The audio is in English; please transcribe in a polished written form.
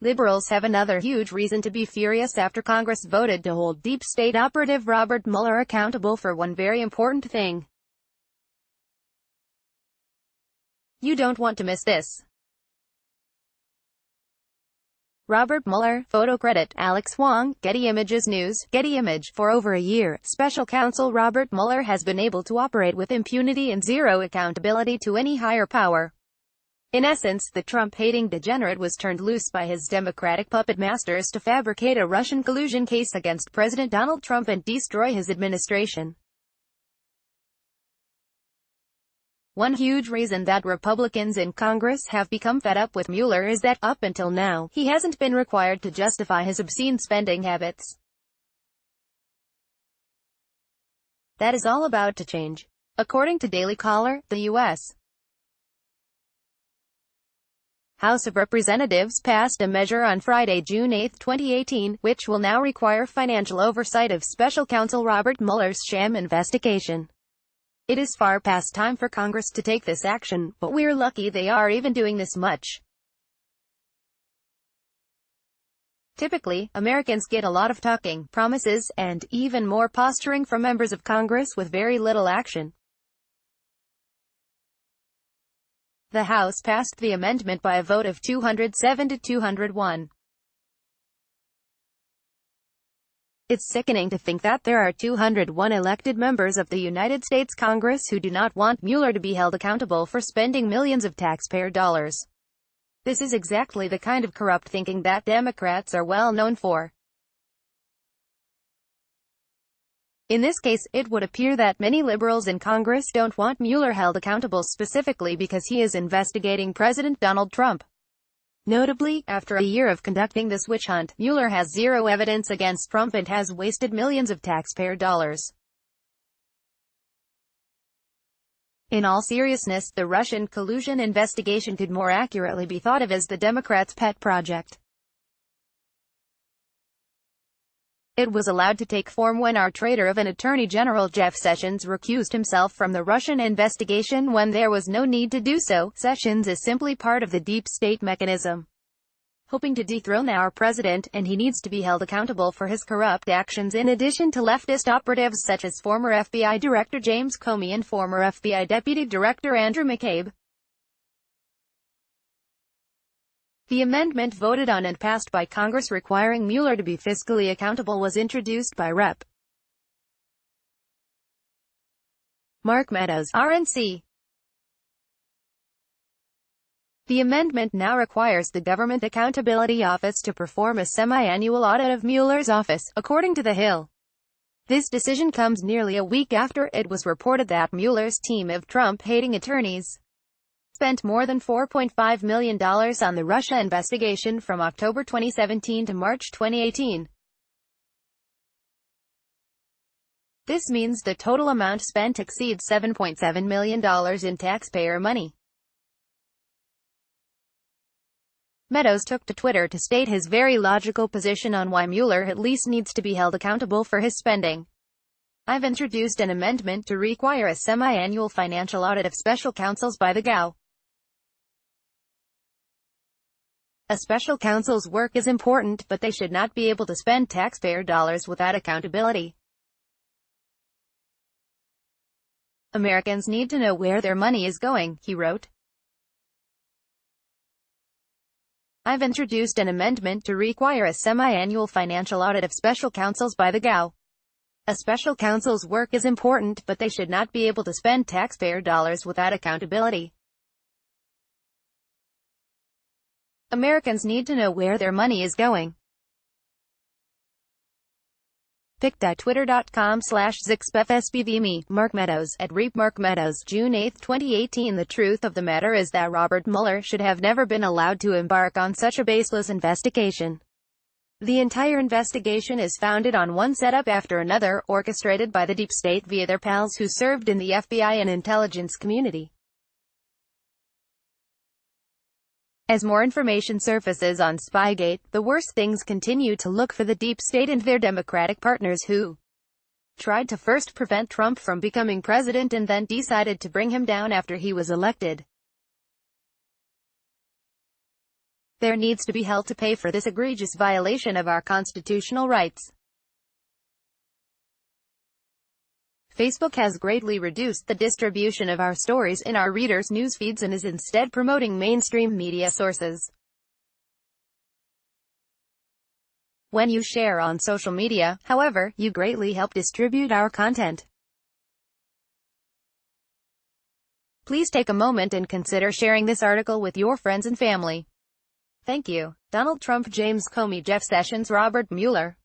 Liberals have another huge reason to be furious after Congress voted to hold deep state operative Robert Mueller accountable for one very important thing. You don't want to miss this. Robert Mueller, photo credit, Alex Wong, Getty Images News, Getty Image. For over a year, Special Counsel Robert Mueller has been able to operate with impunity and zero accountability to any higher power. In essence, the Trump-hating degenerate was turned loose by his Democratic puppet masters to fabricate a Russian collusion case against President Donald Trump and destroy his administration. One huge reason that Republicans in Congress have become fed up with Mueller is that, up until now, he hasn't been required to justify his obscene spending habits. That is all about to change. According to Daily Caller, the U.S. House of Representatives passed a measure on Friday, June 8, 2018, which will now require financial oversight of Special Counsel Robert Mueller's sham investigation. It is far past time for Congress to take this action, but we're lucky they are even doing this much. Typically, Americans get a lot of talking, promises, and even more posturing from members of Congress with very little action. The House passed the amendment by a vote of 207 to 201. It's sickening to think that there are 201 elected members of the United States Congress who do not want Mueller to be held accountable for spending millions of taxpayer dollars. This is exactly the kind of corrupt thinking that Democrats are well known for. In this case, it would appear that many liberals in Congress don't want Mueller held accountable specifically because he is investigating President Donald Trump. Notably, after a year of conducting this witch hunt, Mueller has zero evidence against Trump and has wasted millions of taxpayer dollars. In all seriousness, the Russian collusion investigation could more accurately be thought of as the Democrats' pet project. It was allowed to take form when our traitor of an Attorney General Jeff Sessions recused himself from the Russian investigation when there was no need to do so. Sessions is simply part of the deep state mechanism, hoping to dethrone our president, and he needs to be held accountable for his corrupt actions in addition to leftist operatives such as former FBI Director James Comey and former FBI Deputy Director Andrew McCabe. The amendment voted on and passed by Congress requiring Mueller to be fiscally accountable was introduced by Rep. Merc Meadows, RNC. The amendment now requires the Government Accountability Office to perform a semi-annual audit of Mueller's office, according to The Hill. This decision comes nearly a week after it was reported that Mueller's team of Trump-hating attorneys spent more than $4.5 million on the Russia investigation from October 2017 to March 2018. This means the total amount spent exceeds $7.7 million in taxpayer money. Meadows took to Twitter to state his very logical position on why Mueller at least needs to be held accountable for his spending. I've introduced an amendment to require a semi-annual financial audit of special counsels by the GAO. A special counsel's work is important, but they should not be able to spend taxpayer dollars without accountability. Americans need to know where their money is going, he wrote. I've introduced an amendment to require a semi-annual financial audit of special counsels by the GAO. A special counsel's work is important, but they should not be able to spend taxpayer dollars without accountability. Americans need to know where their money is going. pic.twitter.com/zixbefsbvme, Merc Meadows, at Merc Meadows, June 8, 2018. The truth of the matter is that Robert Mueller should have never been allowed to embark on such a baseless investigation. The entire investigation is founded on one setup after another, orchestrated by the deep state via their pals who served in the FBI and intelligence community. As more information surfaces on Spygate, the worst things continue to look for the deep state and their Democratic partners who tried to first prevent Trump from becoming president and then decided to bring him down after he was elected. There needs to be hell to pay for this egregious violation of our constitutional rights. Facebook has greatly reduced the distribution of our stories in our readers' news feeds and is instead promoting mainstream media sources. When you share on social media, however, you greatly help distribute our content. Please take a moment and consider sharing this article with your friends and family. Thank you. Donald Trump, James Comey, Jeff Sessions, Robert Mueller.